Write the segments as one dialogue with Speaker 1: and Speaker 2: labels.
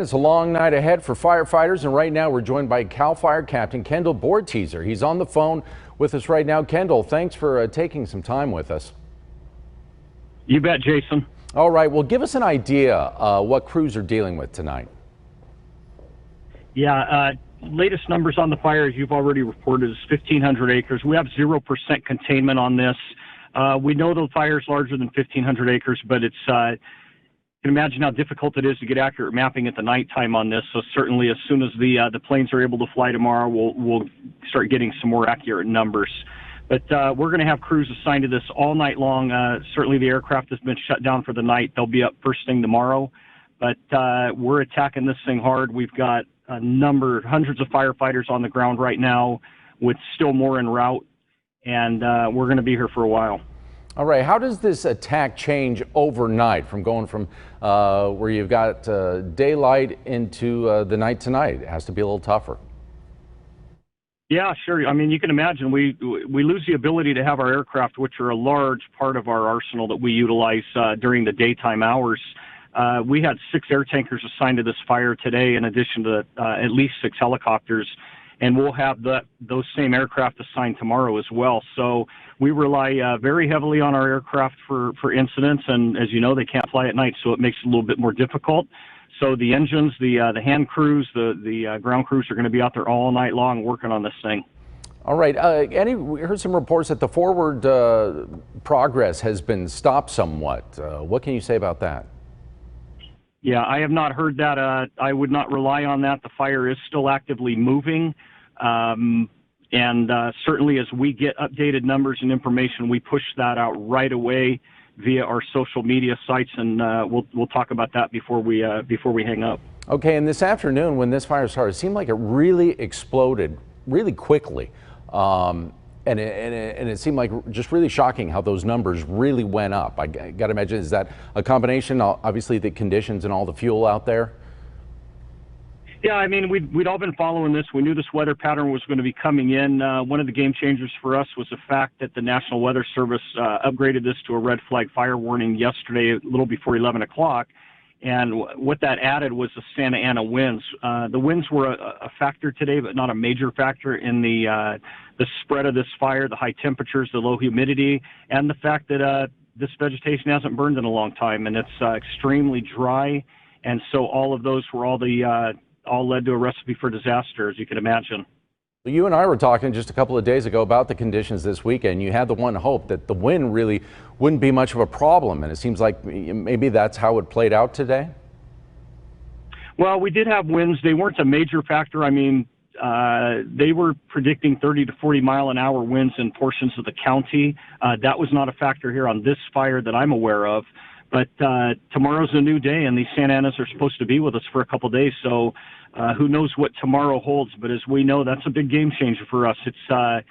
Speaker 1: It's a long night ahead for firefighters, and right now we're joined by CAL FIRE Captain Kendall Borteaser. He's on the phone with us right now. Kendall, thanks for taking some time with us.
Speaker 2: You bet, Jason.
Speaker 1: All right, well, give us an idea what crews are dealing with tonight.
Speaker 2: Yeah, latest numbers on the fire, as you've already reported, is 1,500 acres. We have 0% containment on this. We know the fire is larger than 1,500 acres, but it's you can imagine how difficult it is to get accurate mapping at the nighttime on this. So certainly, as soon as the planes are able to fly tomorrow, we'll start getting some more accurate numbers. But we're going to have crews assigned to this all night long. Certainly, the aircraft has been shut down for the night. They'll be up first thing tomorrow. But we're attacking this thing hard. We've got hundreds of firefighters on the ground right now, with still more en route, and we're going to be here for a while.
Speaker 1: All right, how does this attack change overnight from going from where you've got daylight into the night tonight? It has to be a little tougher.
Speaker 2: Yeah, sure. I mean, you can imagine we lose the ability to have our aircraft, which are a large part of our arsenal that we utilize during the daytime hours. We had 6 air tankers assigned to this fire today, in addition to at least 6 helicopters, and we'll have those same aircraft assigned tomorrow as well. So we rely very heavily on our aircraft for incidents, and as you know, they can't fly at night, so it makes it a little bit more difficult. So the engines, the hand crews, the ground crews are going to be out there all night long working on this thing.
Speaker 1: All right. We heard some reports that the forward progress has been stopped somewhat. What can you say about that?
Speaker 2: Yeah, I have not heard that. I would not rely on that. The fire is still actively moving. And certainly as we get updated numbers and information, we push that out right away via our social media sites, and we'll talk about that before we hang up. Okay,
Speaker 1: and this afternoon when this fire started, it seemed like it really exploded really quickly. And it seemed like just really shocking how those numbers really went up. I got to imagine, is that a combination, obviously, the conditions and all the fuel out there?
Speaker 2: Yeah, I mean, we'd all been following this. We knew this weather pattern was going to be coming in. One of the game changers for us was the fact that the National Weather Service upgraded this to a red flag fire warning yesterday, a little before 11 o'clock. And what that added was the Santa Ana winds. The winds were a factor today, but not a major factor in the spread of this fire, the high temperatures, the low humidity, and the fact that this vegetation hasn't burned in a long time, and it's extremely dry. And so all of those were all led to a recipe for disaster, as you can imagine.
Speaker 1: You and I were talking just a couple of days ago about the conditions this weekend. You had the one hope that the wind really wouldn't be much of a problem, and it seems like maybe that's how it played out today.
Speaker 2: Well, we did have winds. They weren't a major factor. I mean, they were predicting 30 to 40 mile an hour winds in portions of the county. That was not a factor here on this fire that I'm aware of. But tomorrow's a new day, and these Santa Anas are supposed to be with us for a couple of days. So who knows what tomorrow holds? But as we know, that's a big game changer for us. It's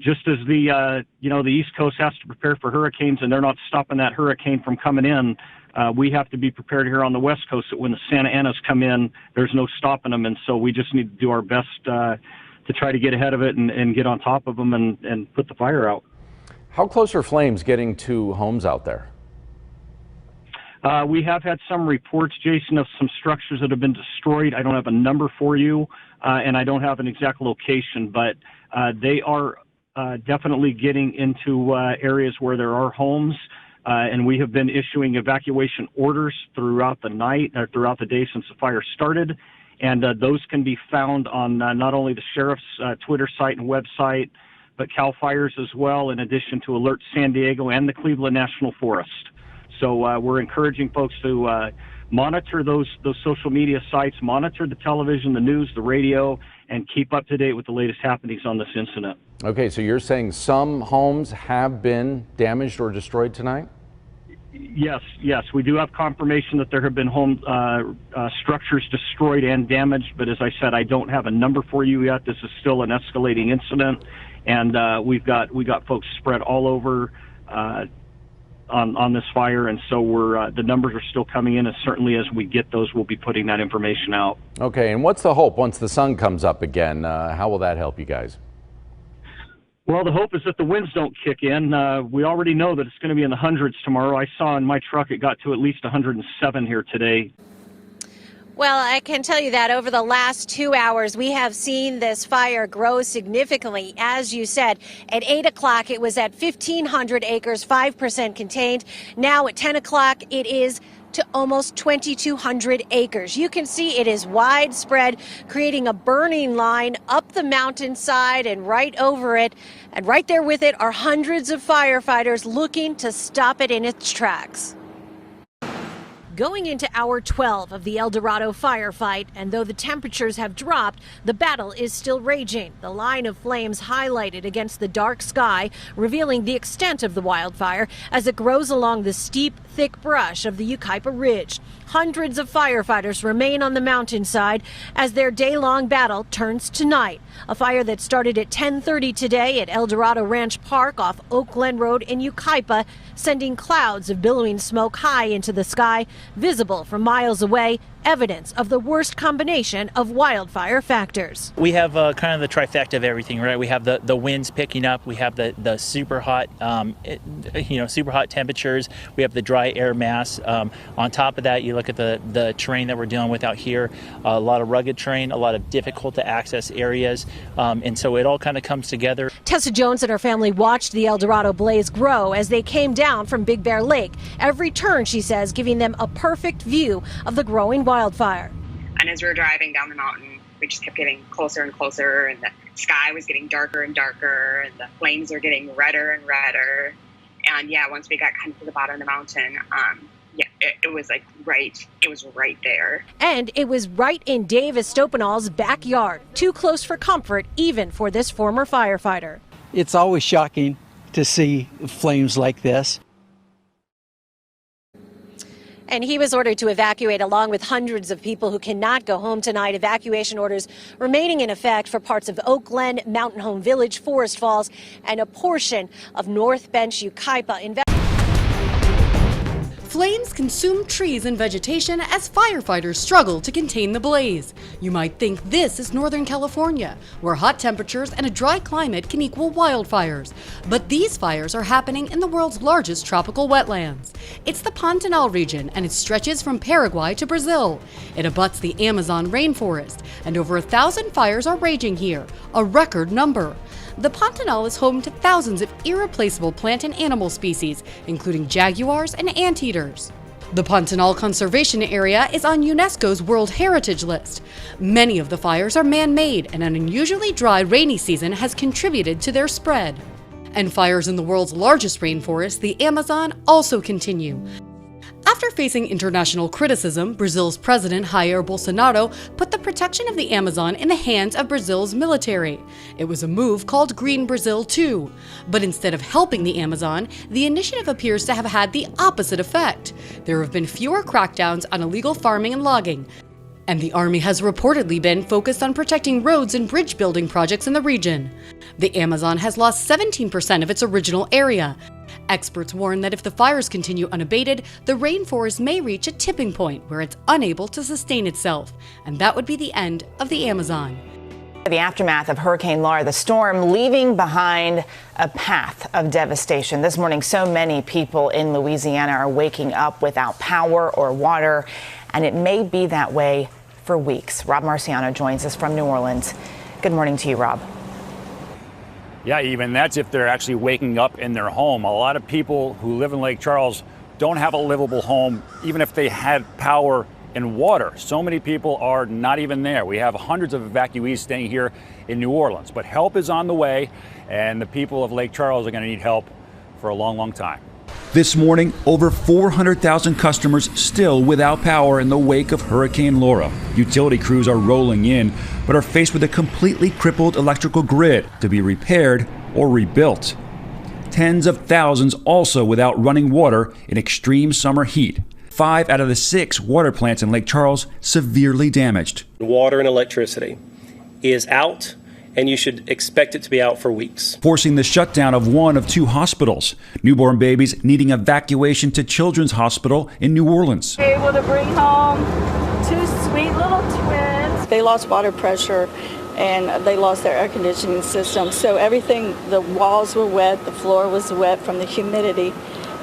Speaker 2: just as the East Coast has to prepare for hurricanes, and they're not stopping that hurricane from coming in. We have to be prepared here on the West Coast that when the Santa Anas come in, there's no stopping them. And so we just need to do our best to try to get ahead of it and get on top of them and put the fire out.
Speaker 1: How close are flames getting to homes out there?
Speaker 2: We have had some reports, Jason, of some structures that have been destroyed. I don't have a number for you, and I don't have an exact location, but they are definitely getting into areas where there are homes, and we have been issuing evacuation orders throughout the night, or throughout the day since the fire started, and those can be found on not only the sheriff's Twitter site and website, but CAL FIRE's as well, in addition to Alert San Diego and the Cleveland National Forest. So we're encouraging folks to monitor those social media sites, monitor the television, the news, the radio, and keep up to date with the latest happenings on this incident.
Speaker 1: Okay, so you're saying some homes have been damaged or destroyed tonight?
Speaker 2: Yes, we do have confirmation that there have been home structures destroyed and damaged, but as I said, I don't have a number for you yet. This is still an escalating incident, and we got folks spread all over on this fire, and so the numbers are still coming in, and certainly as we get those, we'll be putting that information out.
Speaker 1: Okay, and what's the hope once the sun comes up again? How will that help you guys?
Speaker 2: Well, the hope is that the winds don't kick in. We already know that it's going to be in the hundreds tomorrow. I saw in my truck it got to at least 107 here today.
Speaker 3: Well, I can tell you that over the last 2 hours, we have seen this fire grow significantly. As you said, at 8 o'clock, it was at 1,500 acres, 5% contained. Now at 10 o'clock, it is to almost 2,200 acres. You can see it is widespread, creating a burning line up the mountainside and right over it. And right there with it are hundreds of firefighters looking to stop it in its tracks. Going into hour 12 of the El Dorado firefight, and though the temperatures have dropped, the battle is still raging. The line of flames highlighted against the dark sky, revealing the extent of the wildfire as it grows along the steep, thick brush of the Yucaipa Ridge. Hundreds of firefighters remain on the mountainside as their day-long battle turns to night. A fire that started at 10:30 today at El Dorado Ranch Park off Oak Glen Road in Yucaipa, sending clouds of billowing smoke high into the sky, visible from miles away, evidence of the worst combination of wildfire factors.
Speaker 4: We have kind of the trifecta of everything, right? We have the winds picking up, we have the super hot, super hot temperatures, we have the dry air mass. On top of that, you look at the terrain that we're dealing with out here, a lot of rugged terrain, a lot of difficult to access areas, and so it all kind of comes together.
Speaker 3: Tessa Jones and her family watched the El Dorado blaze grow as they came down from Big Bear Lake. Every turn, she says, giving them a perfect view of the growing wildfire.
Speaker 5: And as we were driving down the mountain, we just kept getting closer and closer, and the sky was getting darker and darker, and the flames were getting redder and redder. And yeah, once we got kind of to the bottom of the mountain, it was like it was right there.
Speaker 3: And it was right in Dave Estopanol's backyard, too close for comfort, even for this former firefighter.
Speaker 6: It's always shocking to see flames like this.
Speaker 3: And he was ordered to evacuate along with hundreds of people who cannot go home tonight. Evacuation orders remaining in effect for parts of Oak Glen, Mountain Home Village, Forest Falls, and a portion of North Bench, Yucaipa.
Speaker 7: Flames consume trees and vegetation as firefighters struggle to contain the blaze. You might think this is Northern California, where hot temperatures and a dry climate can equal wildfires. But these fires are happening in the world's largest tropical wetlands. It's the Pantanal region, and it stretches from Paraguay to Brazil. It abuts the Amazon rainforest, and over 1,000 fires are raging here, a record number. The Pantanal is home to thousands of irreplaceable plant and animal species, including jaguars and anteaters. The Pantanal Conservation Area is on UNESCO's World Heritage List. Many of the fires are man-made, and an unusually dry rainy season has contributed to their spread. And fires in the world's largest rainforest, the Amazon, also continue. After facing international criticism, Brazil's President Jair Bolsonaro put the protection of the Amazon in the hands of Brazil's military. It was a move called Green Brazil 2. But instead of helping the Amazon, the initiative appears to have had the opposite effect. There have been fewer crackdowns on illegal farming and logging, and the army has reportedly been focused on protecting roads and bridge building projects in the region. The Amazon has lost 17% of its original area. Experts warn that if the fires continue unabated, the rainforest may reach a tipping point where it's unable to sustain itself, and that would be the end of the Amazon.
Speaker 8: The aftermath of Hurricane Laura, the storm leaving behind a path of devastation. This morning, so many people in Louisiana are waking up without power or water, and it may be that way for weeks. Rob Marciano joins us from New Orleans. Good morning to you, Rob.
Speaker 9: Yeah, even that's if they're actually waking up in their home. A lot of people who live in Lake Charles don't have a livable home, even if they had power and water. So many people are not even there. We have hundreds of evacuees staying here in New Orleans, but help is on the way, and the people of Lake Charles are going to need help for a long, long time.
Speaker 10: This morning, over 400,000 customers still without power in the wake of Hurricane Laura. Utility crews are rolling in, but are faced with a completely crippled electrical grid to be repaired or rebuilt. Tens of thousands also without running water in extreme summer heat. 5 out of the 6 water plants in Lake Charles severely damaged.
Speaker 11: Water and electricity is out, and you should expect it to be out for weeks.
Speaker 10: Forcing the shutdown of one of 2 hospitals. Newborn babies needing evacuation to Children's Hospital in New Orleans.
Speaker 12: Able to bring home 2 sweet little twins. They lost water pressure and they lost their air conditioning system. So everything, the walls were wet, the floor was wet from the humidity.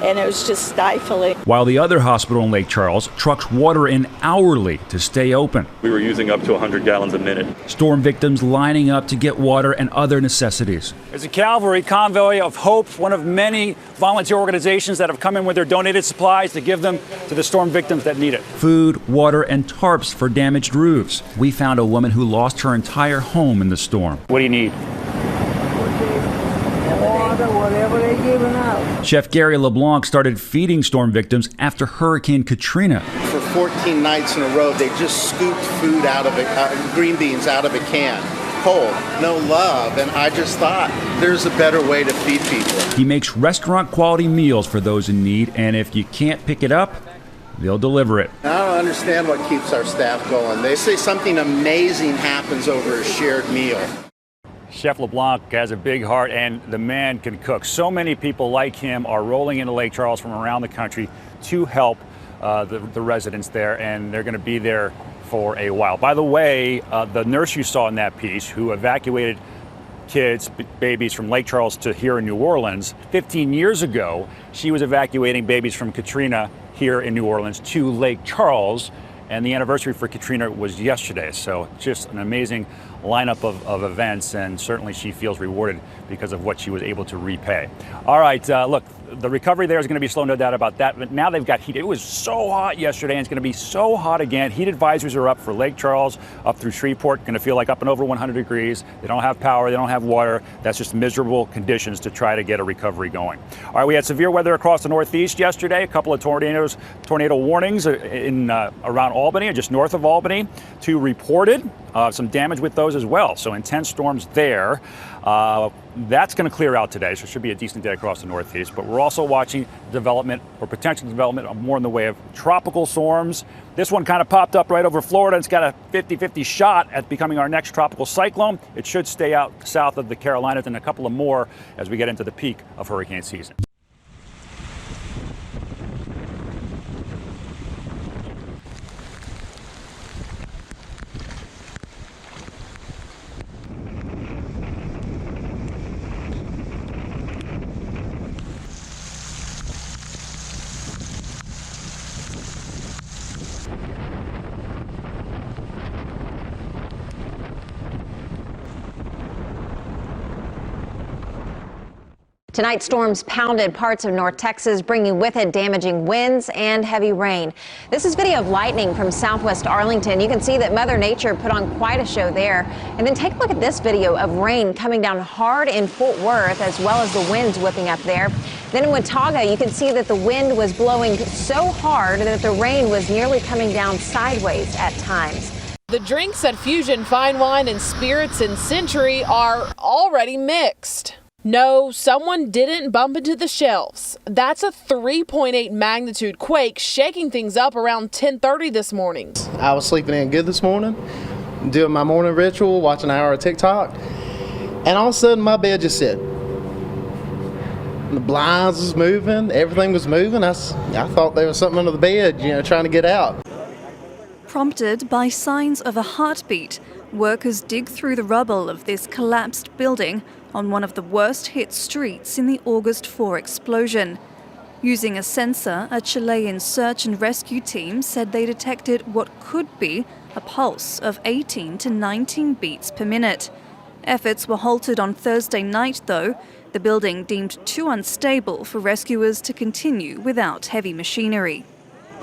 Speaker 12: and it was just stifling.
Speaker 10: While the other hospital in Lake Charles trucks water in hourly to stay open.
Speaker 13: We were using up to 100 gallons a minute.
Speaker 10: Storm victims lining up to get water and other necessities.
Speaker 9: There's a Calvary Convoy of Hope, one of many volunteer organizations that have come in with their donated supplies to give them to the storm victims that need it.
Speaker 10: Food, water, and tarps for damaged roofs. We found a woman who lost her entire home in the storm.
Speaker 9: What do you need?
Speaker 14: Water, whatever they're giving out.
Speaker 10: Chef Gary LeBlanc started feeding storm victims after Hurricane Katrina.
Speaker 15: For 14 nights in a row, they just scooped food out of it, green beans out of a can. Cold, no love, and I just thought there's a better way to feed people.
Speaker 10: He makes restaurant quality meals for those in need, and if you can't pick it up, they'll deliver it.
Speaker 15: I don't understand what keeps our staff going. They say something amazing happens over a shared meal.
Speaker 9: Chef LeBlanc has a big heart, and the man can cook. So many people like him are rolling into Lake Charles from around the country to help the residents there, and they're going to be there for a while. By the way, the nurse you saw in that piece who evacuated kids, babies from Lake Charles to here in New Orleans, 15 years ago, she was evacuating babies from Katrina here in New Orleans to Lake Charles, and the anniversary for Katrina was yesterday. So just an amazing lineup of events, and certainly she feels rewarded because of what she was able to repay. All right, look, the recovery there is going to be slow, no doubt about that, but now they've got heat. It was so hot yesterday, and it's going to be so hot again. Heat advisories are up for Lake Charles, up through Shreveport, going to feel like up and over 100 degrees. They don't have power, they don't have water. That's just miserable conditions to try to get a recovery going. All right, we had severe weather across the Northeast yesterday, a couple of tornado warnings in around Albany, or just north of Albany, 2 reported. Some damage with those as well, so intense storms there. That's going to clear out today, so it should be a decent day across the Northeast. But we're also watching development, or potential development, of more in the way of tropical storms. This one kind of popped up right over Florida. It's got a 50-50 shot at becoming our next tropical cyclone. It should stay out south of the Carolinas, and a couple of more as we get into the peak of hurricane season.
Speaker 16: Tonight, storms pounded parts of North Texas, bringing with it damaging winds and heavy rain. This is video of lightning from southwest Arlington. You can see that Mother Nature put on quite a show there. And then take a look at this video of rain coming down hard in Fort Worth, as well as the winds whipping up there. Then in Watauga, you can see that the wind was blowing so hard that the rain was nearly coming down sideways at times.
Speaker 17: The drinks at Fusion Fine Wine and Spirits in Century are already mixed. No, someone didn't bump into the shelves. That's a 3.8 magnitude quake shaking things up around 10:30 this morning.
Speaker 18: I was sleeping in good this morning, doing my morning ritual, watching an hour of TikTok, and all of a sudden my bed just said, the blinds was moving, everything was moving. I thought there was something under the bed, trying to get out.
Speaker 19: Prompted by signs of a heartbeat, workers dig through the rubble of this collapsed building on one of the worst hit streets in the August 4 explosion. Using a sensor, a Chilean search and rescue team said they detected what could be a pulse of 18 to 19 beats per minute. Efforts were halted on Thursday night, though, the building deemed too unstable for rescuers to continue without heavy machinery.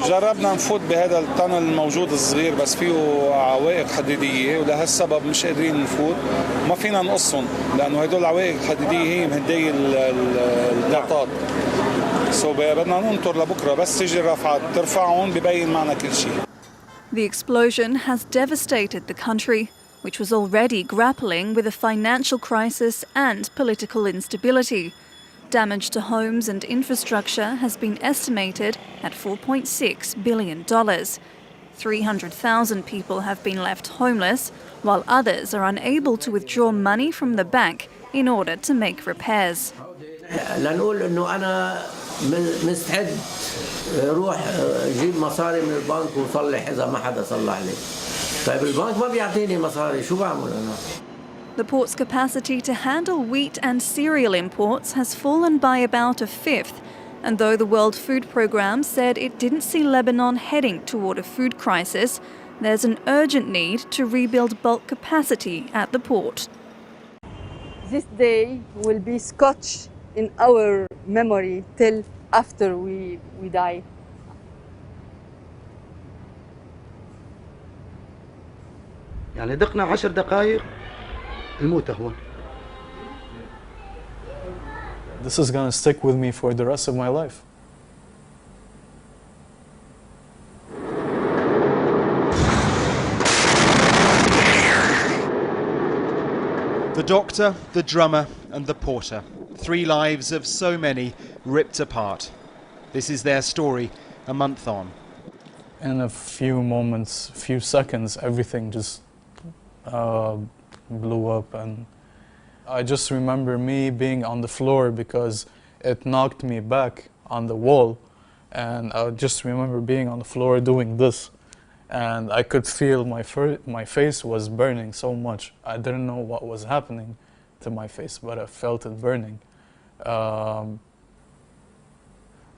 Speaker 20: جربنا نفوت بهذا التنل الموجود الصغير بس فيه عوائق حديدية ولهالسبب مش قادرين نفوت وما فينا نقصهم لأنه هدول العوائق الحديدية هي مهدية الضغطات. بدنا ننطر لبكرة بس تيجي الرافعات ترفعهم ببين معنا كل شيء.
Speaker 19: The explosion has devastated the country, which was already grappling with a financial crisis and political instability. Damage to homes and infrastructure has been estimated at $4.6 billion. 300,000 people have been left homeless, while others are unable to withdraw money from the bank in order to make repairs.
Speaker 14: لنقول إنه أنا مستعد روح جيب مصاري من البنك وصلح إذا ما حدا صلح لي. طيب البنك ما بيعطيني مصاري شو بعمل أنا؟
Speaker 19: The port's capacity to handle wheat and cereal imports has fallen by about a fifth, And though the World Food Programme said it didn't see Lebanon heading toward a food crisis, there's an urgent need to rebuild bulk capacity at the port.
Speaker 12: This day will be scotched in our memory till after we die.
Speaker 21: يعني دقنا 10 دقائق الموت هون.
Speaker 22: This is gonna stick with me for the rest of my life.
Speaker 23: The doctor, the drummer, and the porter. 3 lives of so many ripped apart. This is their story a month on.
Speaker 22: In a few moments, few seconds, everything just blew up, and I just remember me being on the floor because it knocked me back on the wall, and I just remember being on the floor doing this, and I could feel my face was burning so much. I didn't know what was happening to my face, but I felt it burning.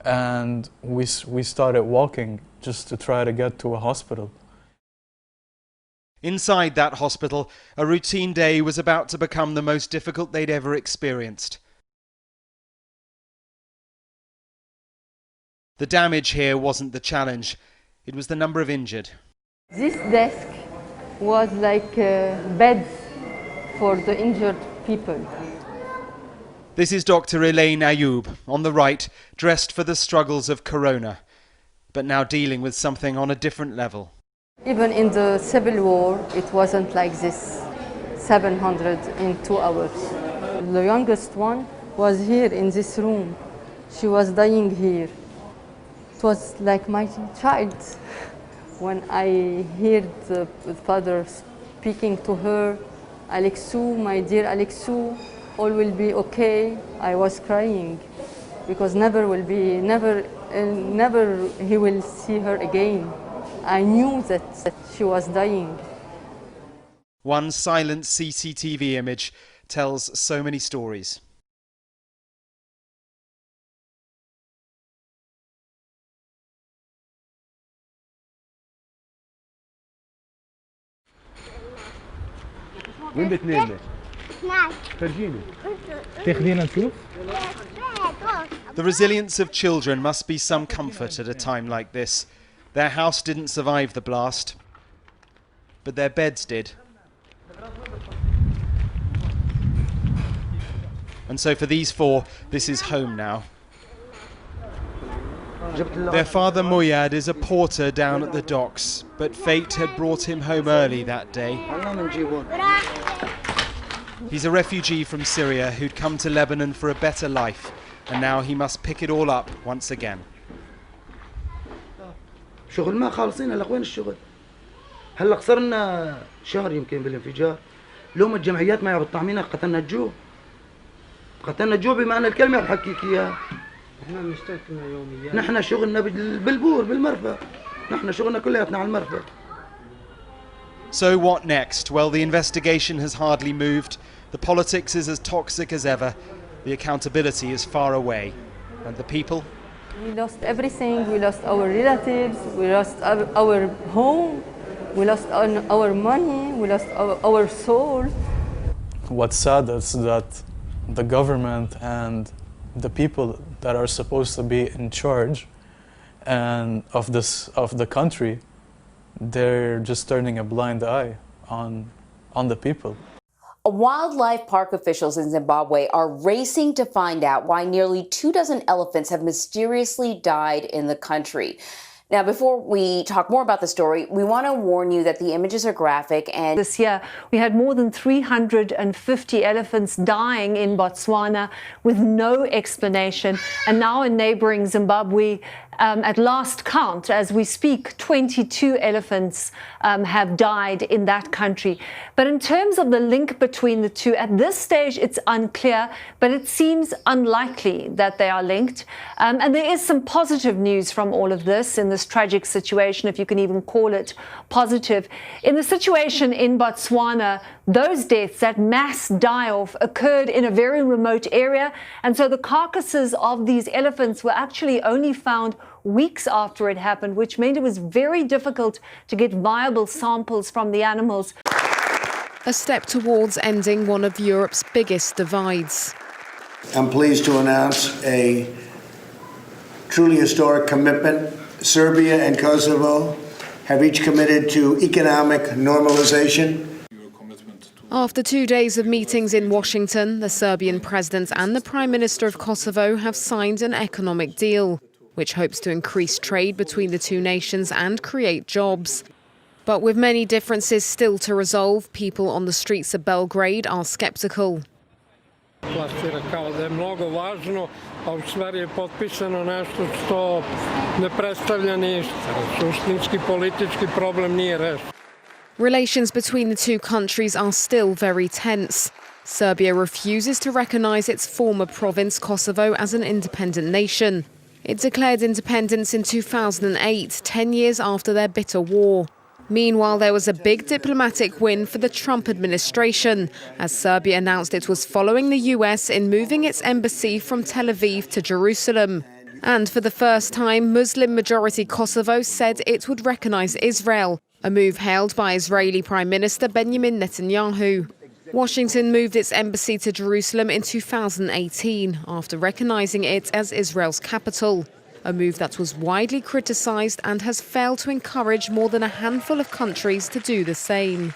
Speaker 22: And we started walking just to try to get to a hospital.
Speaker 23: Inside that hospital, a routine day was about to become the most difficult they'd ever experienced. The damage here wasn't the challenge, it was the number of injured.
Speaker 12: This desk was like beds for the injured people.
Speaker 23: This is Dr. Elaine Ayoub, on the right, dressed for the struggles of Corona, but now dealing with something on a different level.
Speaker 12: Even in the Civil War, it wasn't like this, 700 in 2 hours. The youngest one was here in this room. She was dying here. It was like my child. When I heard the father speaking to her, Alexou, my dear Alexou, all will be okay. I was crying because never he will see her again. I knew that she was dying.
Speaker 23: One silent CCTV image tells so many stories.
Speaker 21: وين بتنامي؟ فرجيني. تاخذينا نشوف؟
Speaker 23: The resilience of children must be some comfort at a time like this. Their house didn't survive the blast, but their beds did. And so for these 4, this is home now. Their father Moyad is a porter down at the docks, but fate had brought him home early that day. He's a refugee from Syria who'd come to Lebanon for a better life, and now he must pick it all up once again.
Speaker 21: شغل ما خالصين هلا وين الشغل؟ هلا خسرنا شهر يمكن بالانفجار. لو الجمعيات ما يعرفوا طعمينا قتلنا الجوع. قتلنا الجوع بمعنى الكلمة بحكيك اياها. احنا بنشتغل يوميا. نحن شغلنا بالبور بالمرفأ. نحن شغلنا كلياتنا على المرفأ.
Speaker 23: So what next? Well, the investigation has hardly moved. The politics is as toxic as ever. The accountability is far away. And the people?
Speaker 12: We lost everything. We lost our relatives. We lost our home. We lost our money. We lost our soul.
Speaker 22: What's sad is that the government and the people that are supposed to be in charge and of the country, they're just turning a blind eye on the people.
Speaker 24: Wildlife park officials in Zimbabwe are racing to find out why nearly 24 elephants have mysteriously died in the country. Now, before we talk more about the story, we want to warn you that the images are graphic. And
Speaker 25: this year, we had more than 350 elephants dying in Botswana with no explanation. And now in neighboring Zimbabwe, At last count, as we speak, 22 elephants have died in that country. But in terms of the link between the two, at this stage, it's unclear, but it seems unlikely that they are linked. And there is some positive news from all of this in this tragic situation, if you can even call it positive. In the situation in Botswana, those deaths, that mass die-off, occurred in a very remote area. And so the carcasses of these elephants were actually only found weeks after it happened, which meant it was very difficult to get viable samples from the animals.
Speaker 1: A step towards ending one of Europe's biggest divides.
Speaker 2: I'm pleased to announce a truly historic commitment. Serbia and Kosovo have each committed to economic normalization.
Speaker 1: After 2 days of meetings in Washington, the Serbian president and the Prime Minister of Kosovo have signed an economic deal, which hopes to increase trade between the two nations and create jobs. But with many differences still to resolve, people on the streets of Belgrade are skeptical.
Speaker 4: Plasira kao da je mnogo važno, a u stvari je potpisano nešto što ne predstavlja ništa. Suštinski politički problem nije rešen.
Speaker 1: Relations between the two countries are still very tense. Serbia refuses to recognise its former province, Kosovo, as an independent nation. It declared independence in 2008, 10 years after their bitter war. Meanwhile, there was a big diplomatic win for the Trump administration, as Serbia announced it was following the US in moving its embassy from Tel Aviv to Jerusalem. And for the first time, Muslim-majority Kosovo said it would recognise Israel, a move hailed by Israeli Prime Minister Benjamin Netanyahu. Washington moved its embassy to Jerusalem in 2018 after recognising it as Israel's capital, a move that was widely criticised and has failed to encourage more than a handful of countries to do the same.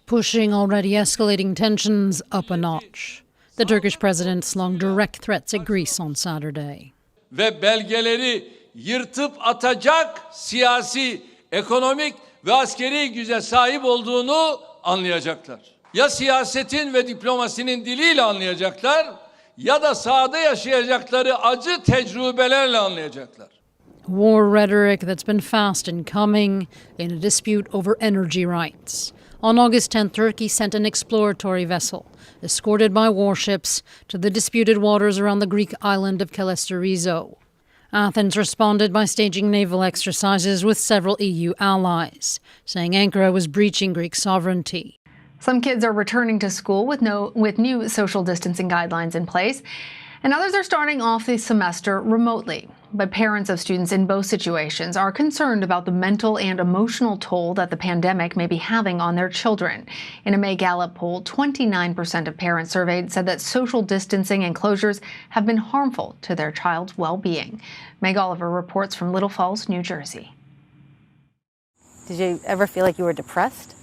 Speaker 5: Pushing already escalating tensions up a notch. The Turkish president slung direct threats at Greece on Saturday.
Speaker 6: Ve belgeleri yırtıp atacak siyasi, ekonomik ve askeri güce sahip olduğunu anlayacaklar. Ya siyasetin ve diplomasinin diliyle anlayacaklar ya da sahada yaşayacakları acı tecrübelerle anlayacaklar.
Speaker 5: War rhetoric that's been fast in coming in a dispute over energy rights. On August 10th, Turkey sent an exploratory vessel, escorted by warships, to the disputed waters around the Greek island of Kalesterizo. Athens responded by staging naval exercises with several EU allies, saying Ankara was breaching Greek sovereignty.
Speaker 26: Some kids are returning to school with new social distancing guidelines in place, and others are starting off the semester remotely. But parents of students in both situations are concerned about the mental and emotional toll that the pandemic may be having on their children. In a May Gallup poll, 29% of parents surveyed said that social distancing and closures have been harmful to their child's well-being. Meg Oliver reports from Little Falls, New Jersey.
Speaker 27: Did you ever feel like you were depressed?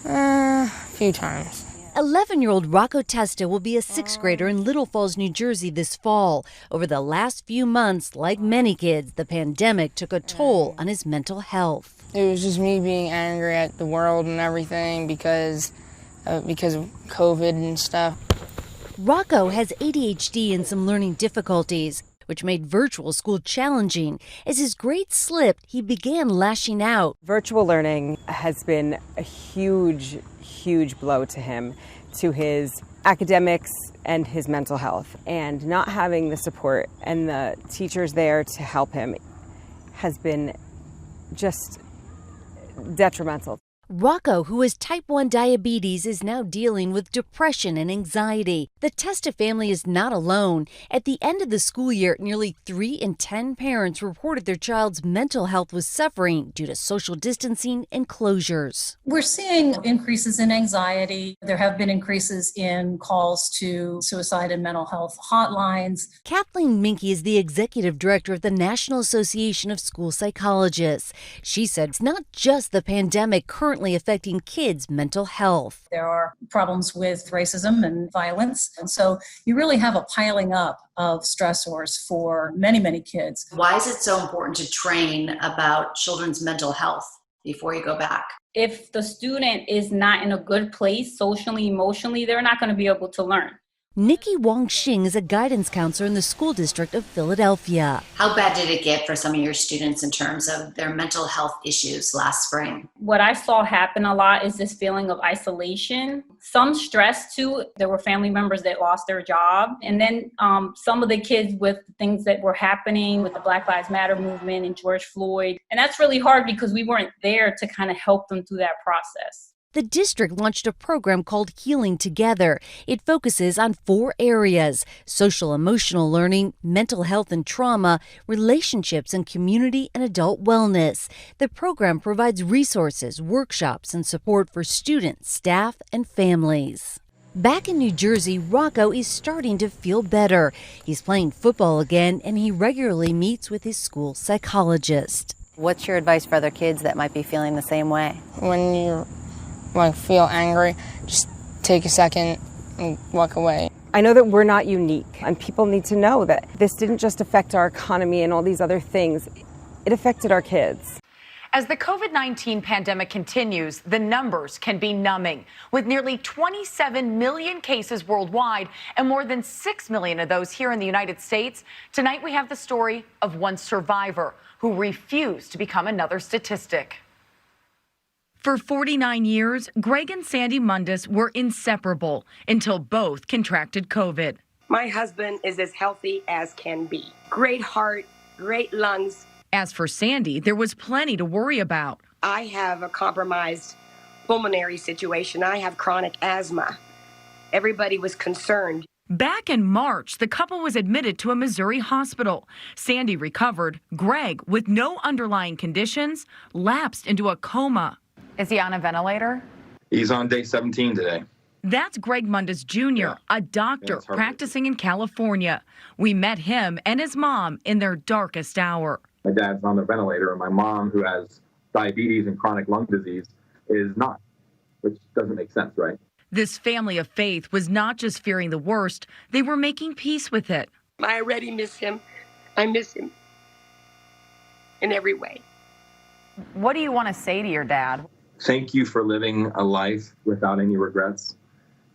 Speaker 28: A few times.
Speaker 29: 11-year-old Rocco Testa will be a sixth grader in Little Falls, New Jersey this fall. Over the last few months, like many kids, the pandemic took a toll on his mental health.
Speaker 28: It was just me being angry at the world and everything because of COVID and stuff.
Speaker 29: Rocco has ADHD and some learning difficulties, which made virtual school challenging. As his grades slipped, he began lashing out.
Speaker 30: Virtual learning has been a huge blow to him, to his academics and his mental health. And not having the support and the teachers there to help him has been just detrimental.
Speaker 29: Rocco, who has type 1 diabetes, is now dealing with depression and anxiety. The Testa family is not alone. At the end of the school year, nearly 3 in 10 parents reported their child's mental health was suffering due to social distancing and closures.
Speaker 31: We're seeing increases in anxiety. There have been increases in calls to suicide and mental health hotlines.
Speaker 29: Kathleen Minke is the executive director of the National Association of School Psychologists. She said it's not just the pandemic currently affecting kids' mental health.
Speaker 31: There are problems with racism and violence, and so you really have a piling up of stressors for many, many kids.
Speaker 32: Why is it so important to train about children's mental health before you go back?
Speaker 33: If the student is not in a good place socially, emotionally, they're not going to be able to learn.
Speaker 29: Nikki Wong-Shing is a guidance counselor in the school district of Philadelphia.
Speaker 32: How bad did it get for some of your students in terms of their mental health issues last spring?
Speaker 3: What I saw happen a lot is this feeling of isolation, some stress too. There were family members that lost their job. And then some of the kids with things that were happening with the Black Lives Matter movement and George Floyd. And that's really hard because we weren't there to kind of help them through that process.
Speaker 29: The district launched a program called Healing Together. It focuses on 4 areas: social emotional learning, mental health and trauma, relationships and community, and adult wellness. The program provides resources, workshops, and support for students, staff, and families. Back in New Jersey, Rocco is starting to feel better. He's playing football again, and he regularly meets with his school psychologist.
Speaker 27: What's your advice for other kids that might be feeling the same way?
Speaker 28: When you feel angry, just take a second and walk away.
Speaker 30: I know that we're not unique, and people need to know that this didn't just affect our economy and all these other things. It affected our kids.
Speaker 7: As the COVID-19 pandemic continues, the numbers can be numbing. With nearly 27 million cases worldwide and more than 6 million of those here in the United States, tonight we have the story of one survivor who refused to become another statistic. For 49 years, Greg and Sandy Mundis were inseparable until both contracted COVID.
Speaker 8: My husband is as healthy as can be. Great heart, great lungs.
Speaker 7: As for Sandy, there was plenty to worry about.
Speaker 8: I have a compromised pulmonary situation. I have chronic asthma. Everybody was concerned.
Speaker 7: Back in March, the couple was admitted to a Missouri hospital. Sandy recovered. Greg, with no underlying conditions, lapsed into a coma. Is he on a ventilator?
Speaker 9: He's on day 17 today.
Speaker 7: That's Greg Mundis Jr., a doctor practicing in California. We met him and his mom in their darkest hour.
Speaker 9: My dad's on the ventilator, and my mom, who has diabetes and chronic lung disease, is not, which doesn't make sense, right?
Speaker 7: This family of faith was not just fearing the worst, they were making peace with it.
Speaker 8: I already miss him. I miss him in every way.
Speaker 7: What do you want to say to your dad?
Speaker 9: Thank you for living a life without any regrets,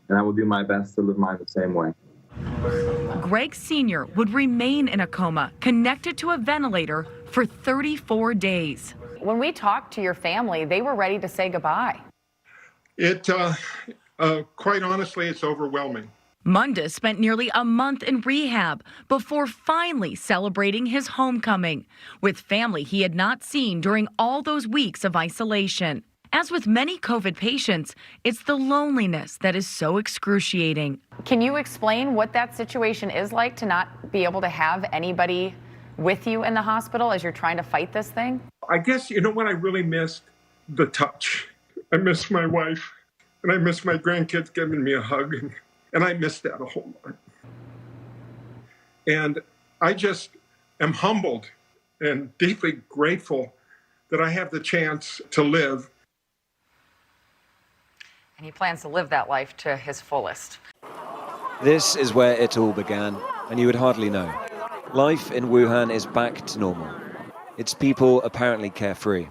Speaker 9: and I will do my best to live mine the same way.
Speaker 7: Greg Sr. would remain in a coma, connected to a ventilator for 34 days. When we talked to your family, they were ready to say goodbye.
Speaker 10: Quite honestly, it's overwhelming.
Speaker 7: Mundis spent nearly a month in rehab before finally celebrating his homecoming with family he had not seen during all those weeks of isolation. As with many COVID patients, it's the loneliness that is so excruciating. Can you explain what that situation is like to not be able to have anybody with you in the hospital as you're trying to fight this thing?
Speaker 10: I guess, you know what I really missed? The touch. I miss my wife, and I miss my grandkids giving me a hug, and I miss that a whole lot. And I just am humbled and deeply grateful that I have the chance to live.
Speaker 7: And he plans to live that life to his fullest.
Speaker 11: This is where it all began, and you would hardly know. Life in Wuhan is back to normal. Its people apparently carefree.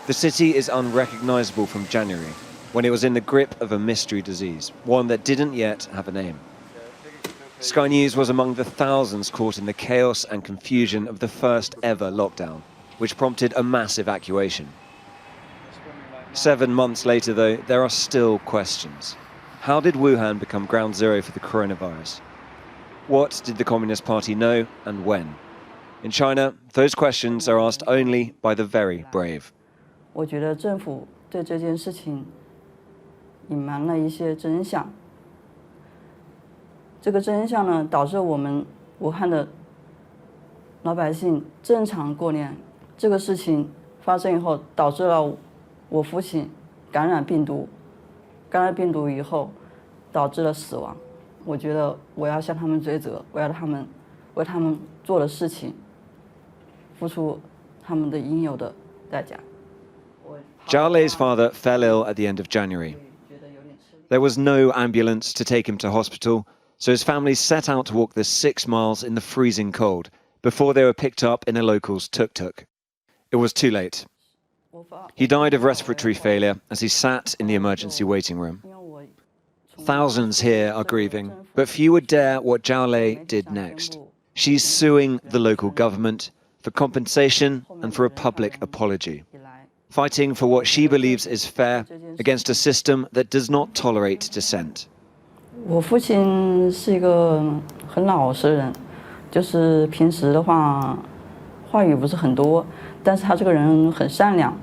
Speaker 11: The city is unrecognizable from January, when it was in the grip of a mystery disease, one that didn't yet have a name. Sky News was among the thousands caught in the chaos and confusion of the first ever lockdown, which prompted a mass evacuation. 7 months later, though, there are still questions. How did Wuhan become ground zero for the coronavirus? What did the Communist Party know and when? In China, those questions are asked only by the very brave.
Speaker 13: 我觉得政府对这件事情隐瞒了一些真相。这个真相呢，导致我们武汉的老百姓正常过年。这个事情发生以后，导致了我父亲感染病毒，感染病毒以后导致了死亡。我觉得我要向他们追责，我要他们为他们做的事情付出他们的应有的代价。
Speaker 11: Zhao Lei's father fell ill at the end of January. There was no ambulance to take him to hospital, so his family set out to walk the 6 miles in the freezing cold before they were picked up in a local's tuk-tuk. It was too late. He died of respiratory failure as he sat in the emergency waiting room. Thousands here are grieving, but few would dare what Zhao Lei did next. She's suing the local government for compensation and for a public apology, fighting for what she believes is fair against a system that does not tolerate dissent.
Speaker 13: 我父亲是一个很老实的人，就是平时的话，话语不是很多，但是他这个人很善良。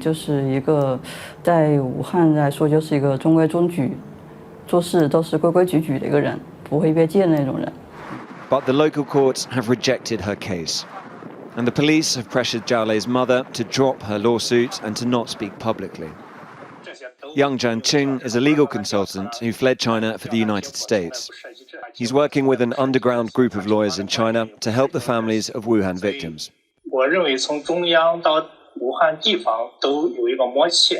Speaker 13: 就是一个在武汉来说，就是一个中规中矩，做事都是规规矩矩的一个人，不会越界的那种人。
Speaker 11: But the local courts have rejected her case, and the police have pressured Zhao Lei's mother to drop her lawsuit and to not speak publicly. Yang Jianqing is a legal consultant who fled China for the United States. He's working with an underground group of lawyers in China to help the families of Wuhan victims.
Speaker 12: 我认为从中央到武汉地方都有一个默契，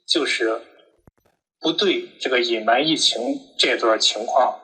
Speaker 12: 就是不对这个隐瞒疫情这段情况